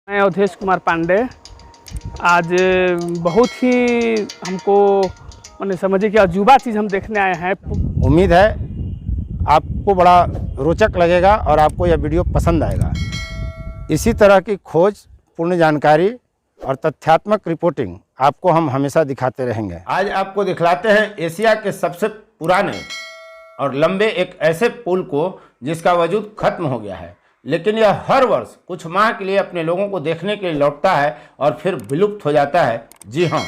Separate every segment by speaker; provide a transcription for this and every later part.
Speaker 1: मैं अवधेश कुमार पांडे। आज बहुत ही हमको मैंने समझिए कि अजूबा चीज़ हम देखने आए हैं।
Speaker 2: उम्मीद है आपको बड़ा रोचक लगेगा और आपको यह वीडियो पसंद आएगा। इसी तरह की खोज, पूर्ण जानकारी और तथ्यात्मक रिपोर्टिंग आपको हम हमेशा दिखाते रहेंगे। आज आपको दिखलाते हैं एशिया के सबसे पुराने और लंबे एक ऐसे पुल को जिसका वजूद खत्म हो गया है, लेकिन यह हर वर्ष कुछ माह के लिए अपने लोगों को देखने के लिए लौटता है और फिर विलुप्त हो जाता है। जी हाँ,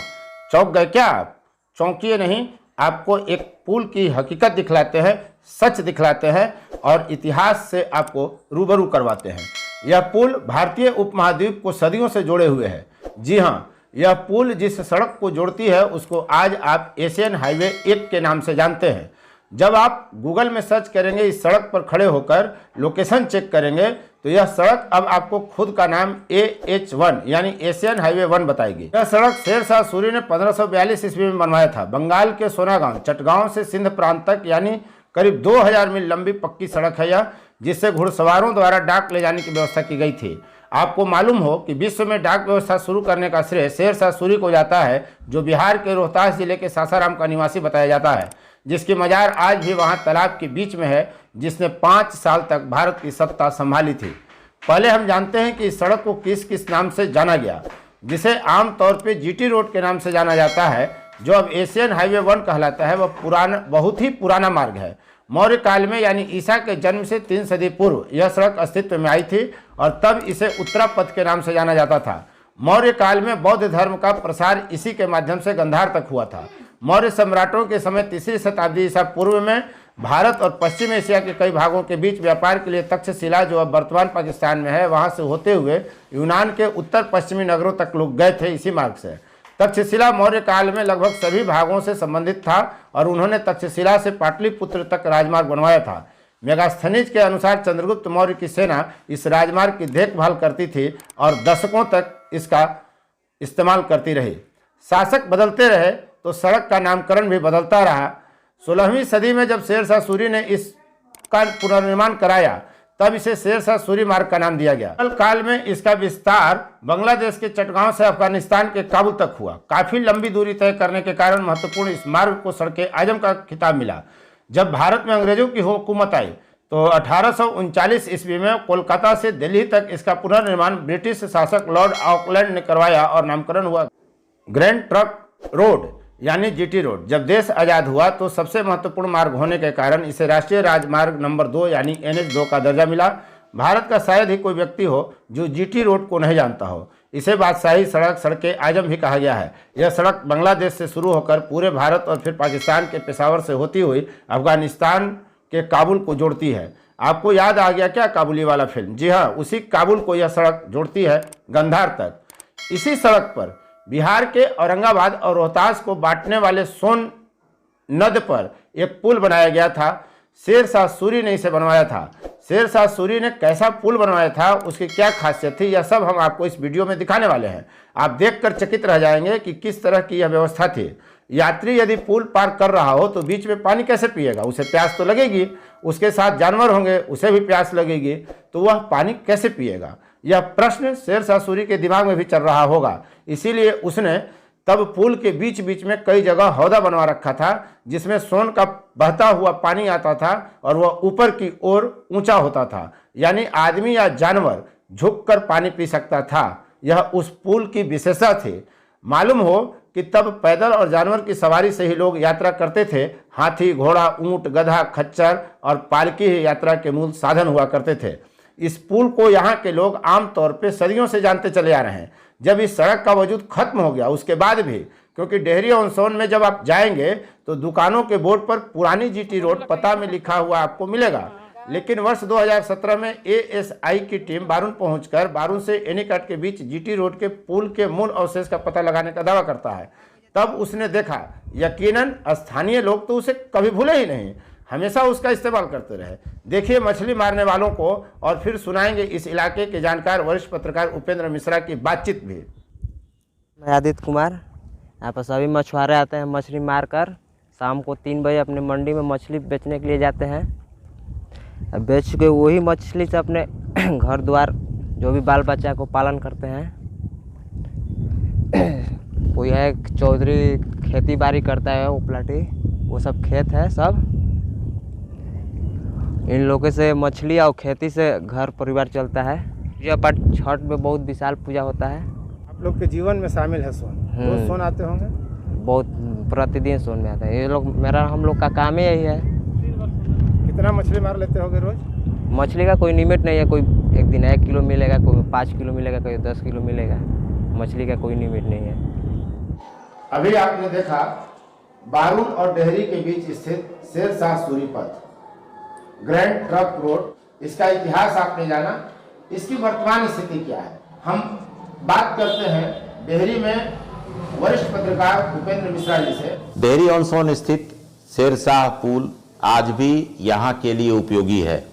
Speaker 2: चौंक गए क्या आप? चौंकिए नहीं, आपको एक पुल की हकीकत दिखलाते हैं, सच दिखलाते हैं और इतिहास से आपको रूबरू करवाते हैं। यह पुल भारतीय उपमहाद्वीप को सदियों से जोड़े हुए है। जी हाँ, यह पुल जिस सड़क को जोड़ती है उसको आज आप एशियन हाईवे 1 के नाम से जानते हैं। जब आप गूगल में सर्च करेंगे, इस सड़क पर खड़े होकर लोकेशन चेक करेंगे, तो यह सड़क अब आपको खुद का नाम AH1 यानी एशियन हाईवे 1 बताएगी। यह सड़क शेर शाह सूरी ने 1542 ईस्वी में बनवाया था। बंगाल के सोनागांव चटगांव से सिंध प्रांत तक यानी करीब 2000 मील लंबी पक्की सड़क है यह, जिससे घुड़सवारों द्वारा डाक ले जाने की व्यवस्था की गई थी। आपको मालूम हो कि विश्व में डाक व्यवस्था शुरू करने का श्रेय शेर शाह सूरी को जाता है, जो बिहार के रोहतास जिले के सासाराम का निवासी बताया जाता है, जिसकी मजार आज भी वहां तालाब के बीच में है, जिसने 5 साल तक भारत की सत्ता संभाली थी। पहले हम जानते हैं कि इस सड़क को किस किस नाम से जाना गया, जिसे आमतौर पे GT रोड के नाम से जाना जाता है, जो अब एशियन हाईवे 1 कहलाता है। वह बहुत ही पुराना मार्ग है। मौर्य काल में यानी ईसा के जन्म से 3 सदी पूर्व यह सड़क अस्तित्व में आई थी और तब इसे उत्तरा पथ के नाम से जाना जाता था। मौर्य काल में बौद्ध धर्म का प्रसार इसी के माध्यम से गांधार तक हुआ था। मौर्य सम्राटों के समय 3री शताब्दी ईसा पूर्व में भारत और पश्चिम एशिया के कई भागों के बीच व्यापार के लिए तक्षशिला, जो अब वर्तमान पाकिस्तान में है, वहां से होते हुए यूनान के उत्तर पश्चिमी नगरों तक लोग गए थे इसी मार्ग से। तक्षशिला मौर्य काल में लगभग सभी भागों से संबंधित था और उन्होंने तक्षशिला से पाटलिपुत्र तक राजमार्ग बनवाया था। मेगास्थनीज के अनुसार चंद्रगुप्त मौर्य की सेना इस राजमार्ग की देखभाल करती थी और दशकों तक इसका इस्तेमाल करती रही। शासक बदलते रहे तो सड़क का नामकरण भी बदलता रहा। 16वीं सदी में जब शेर शाह सूरी ने इसका पुनर्निर्माण कराया, तब इसे शेर शाह सूरी मार्ग का नाम दिया गया। काल में इसका विस्तार बांग्लादेश के चटगांव से अफगानिस्तान के काबुल तक हुआ। काफी लंबी दूरी तय करने के कारण महत्वपूर्ण इस मार्ग को सड़के आजम का खिताब मिला। जब भारत में अंग्रेजों की हुकूमत आई तो 1839 ईस्वी में कोलकाता से दिल्ली तक इसका पुनर्निर्माण ब्रिटिश शासक लॉर्ड ऑकलैंड ने करवाया और नामकरण हुआ ग्रैंड ट्रंक रोड यानी GT रोड। जब देश आज़ाद हुआ तो सबसे महत्वपूर्ण मार्ग होने के कारण इसे राष्ट्रीय राजमार्ग नंबर 2 यानी NH2 का दर्जा मिला। भारत का शायद ही कोई व्यक्ति हो जो GT रोड को नहीं जानता हो। इसे बादशाही सड़क, सड़के आजम भी कहा गया है। यह सड़क बांग्लादेश से शुरू होकर पूरे भारत और फिर पाकिस्तान के पेशावर से होती हुई अफगानिस्तान के काबुल को जोड़ती है। आपको याद आ गया क्या काबुली वाला फिल्म? जी हाँ, उसी काबुल को यह सड़क जोड़ती है गांधार तक। इसी सड़क पर बिहार के औरंगाबाद और रोहतास को बांटने वाले सोन नद पर एक पुल बनाया गया था। शेर शाह सूरी ने इसे बनवाया था। शेर शाह सूरी ने कैसा पुल बनवाया था, उसकी क्या खासियत थी, यह सब हम आपको इस वीडियो में दिखाने वाले हैं। आप देखकर चकित रह जाएंगे कि किस तरह की यह व्यवस्था थी। यात्री यदि पुल पार कर रहा हो तो बीच में पानी कैसे पिएगा? उसे प्यास तो लगेगी। उसके साथ जानवर होंगे, उसे भी प्यास लगेगी, तो वह पानी कैसे पिएगा? यह प्रश्न शेर शाह सूरी के दिमाग में भी चल रहा होगा। इसीलिए उसने तब पुल के बीच बीच में कई जगह हौदा बनवा रखा था, जिसमें सोन का बहता हुआ पानी आता था और वह ऊपर की ओर ऊंचा होता था, यानी आदमी या जानवर झुककर पानी पी सकता था। यह उस पुल की विशेषता थी। मालूम हो कि तब पैदल और जानवर की सवारी से ही लोग यात्रा करते थे। हाथी, घोड़ा, ऊंट, गधा, खच्चर और पालकी ही यात्रा के मूल साधन हुआ करते थे। इस पुल को यहाँ के लोग आमतौर पे सदियों से जानते चले आ रहे हैं। जब इस सड़क का वजूद खत्म हो गया उसके बाद भी, क्योंकि डेहरी ऑन सोन में जब आप जाएंगे तो दुकानों के बोर्ड पर पुरानी GT रोड पता में लिखा हुआ आपको मिलेगा। लेकिन वर्ष 2017 में ASI की टीम बारून पहुंचकर बारून से एनीकट के बीच GT रोड के पुल के मूल अवशेष का पता लगाने का दावा करता है। तब उसने देखा, यकीनन स्थानीय लोग तो उसे कभी भूले ही नहीं, हमेशा उसका इस्तेमाल करते रहे। देखिए मछली मारने वालों को और फिर सुनाएंगे इस इलाके के जानकार वरिष्ठ पत्रकार उपेंद्र मिश्रा की बातचीत भी।
Speaker 3: मैं आदित्य कुमार। यहाँ पर सभी मछुआरे आते हैं मछली मारकर शाम को 3 बजे अपने मंडी में मछली बेचने के लिए जाते हैं। बेच के वही मछली से अपने घर द्वार जो भी बाल बच्चा को पालन करते हैं। कोई है चौधरी खेती बाड़ी करता है, उपलाटी, वो सब खेत है सब। इन लोगों से मछली और खेती से घर परिवार चलता है। पूजा पाठ छठ में बहुत विशाल पूजा होता है।
Speaker 2: आप लोग के जीवन में शामिल है सोन, रोज सोन आते होंगे?
Speaker 3: बहुत प्रतिदिन सोन में आता है। ये लोग हम लोग का काम ही यही है।
Speaker 2: कितना मछली मार लेते होगे रोज?
Speaker 3: मछली का कोई लिमिट नहीं है। कोई एक दिन 1 किलो मिलेगा, कोई 5 किलो मिलेगा, कोई 10 किलो मिलेगा। मछली का कोई लिमिट नहीं है।
Speaker 2: अभी आपने देखा बारूद और डेहरी के बीच स्थित शेरशाह सूरी पथ, ग्रैंड ट्रंक रोड, इसका इतिहास आपने जाना। इसकी वर्तमान स्थिति क्या है? हम बात करते हैं डेहरी में वरिष्ठ पत्रकार उपेंद्र मिश्रा जी से।
Speaker 4: डेहरी ऑन सोन स्थित शेरशाह पुल आज भी यहाँ के लिए उपयोगी है।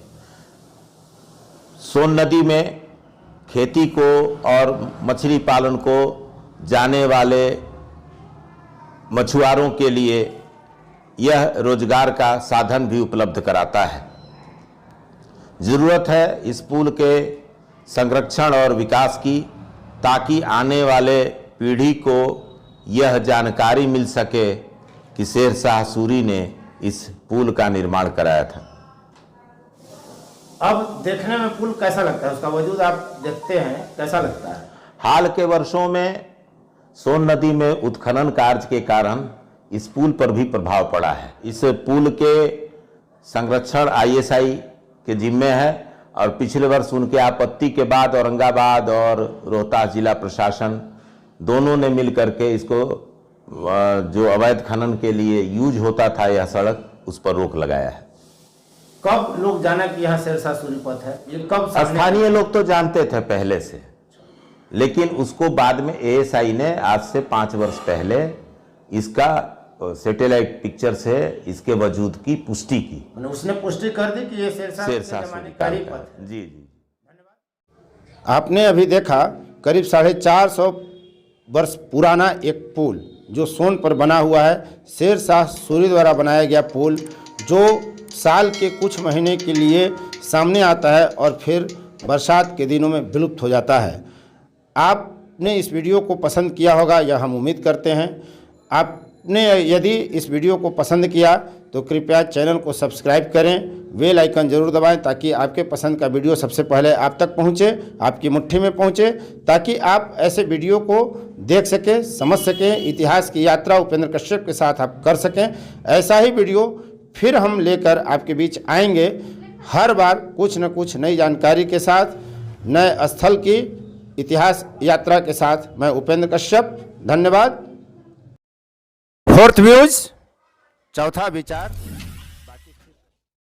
Speaker 4: सोन नदी में खेती को और मछली पालन को जाने वाले मछुआरों के लिए यह रोजगार का साधन भी उपलब्ध कराता है। ज़रूरत है इस पुल के संरक्षण और विकास की, ताकि आने वाले पीढ़ी को यह जानकारी मिल सके कि शेरशाह सूरी ने इस पुल का निर्माण कराया था।
Speaker 2: अब देखने में पुल कैसा लगता है? उसका वजूद आप देखते हैं, कैसा लगता है?
Speaker 4: हाल के वर्षों में सोन नदी में उत्खनन कार्य के कारण इस पुल पर भी प्रभाव पड़ा है। इस पुल के संरक्षण ISI के जिम्मे है और पिछले वर्ष उनके आपत्ति के बाद औरंगाबाद और रोहतास जिला प्रशासन दोनों ने मिलकर के इसको जो अवैध खनन के लिए यूज होता था यह सड़क, उस पर रोक लगाया है।
Speaker 2: कब लोग जाना कि यहाँ शेरशाह सूरी पथ है? ये कब?
Speaker 4: स्थानीय लोग तो जानते थे पहले से, लेकिन उसको बाद में ASI ने आज से 5 वर्ष पहले इसका सैटेलाइट पिक्चर से इसके वजूद की पुष्टि की।
Speaker 2: उसने पुष्टि कर दी कि ये शेरशाह
Speaker 4: सूरी का पथ। जी जी।
Speaker 2: आपने अभी देखा करीब 450 वर्ष पुराना एक पुल जो सोन पर बना हुआ है। शेरशाह सूरी द्वारा बनाया गया पुल जो साल के कुछ महीने के लिए सामने आता है और फिर बरसात के दिनों में विलुप्त हो जाता है। आपने इस वीडियो को पसंद किया होगा, यह हम उम्मीद करते हैं। आपने यदि इस वीडियो को पसंद किया तो कृपया चैनल को सब्सक्राइब करें, बेल आइकन जरूर दबाएं ताकि आपके पसंद का वीडियो सबसे पहले आप तक पहुंचे, आपकी मुट्ठी में पहुंचे, ताकि आप ऐसे वीडियो को देख सकें, समझ सकें। इतिहास की यात्रा उपेंद्र कश्यप के साथ आप कर सकें। ऐसा ही वीडियो फिर हम लेकर आपके बीच आएंगे, हर बार कुछ न कुछ नई जानकारी के साथ, नए स्थल की इतिहास यात्रा के साथ। मैं उपेंद्र कश्यप, धन्यवाद। फोर्थ व्यूज, चौथा विचार।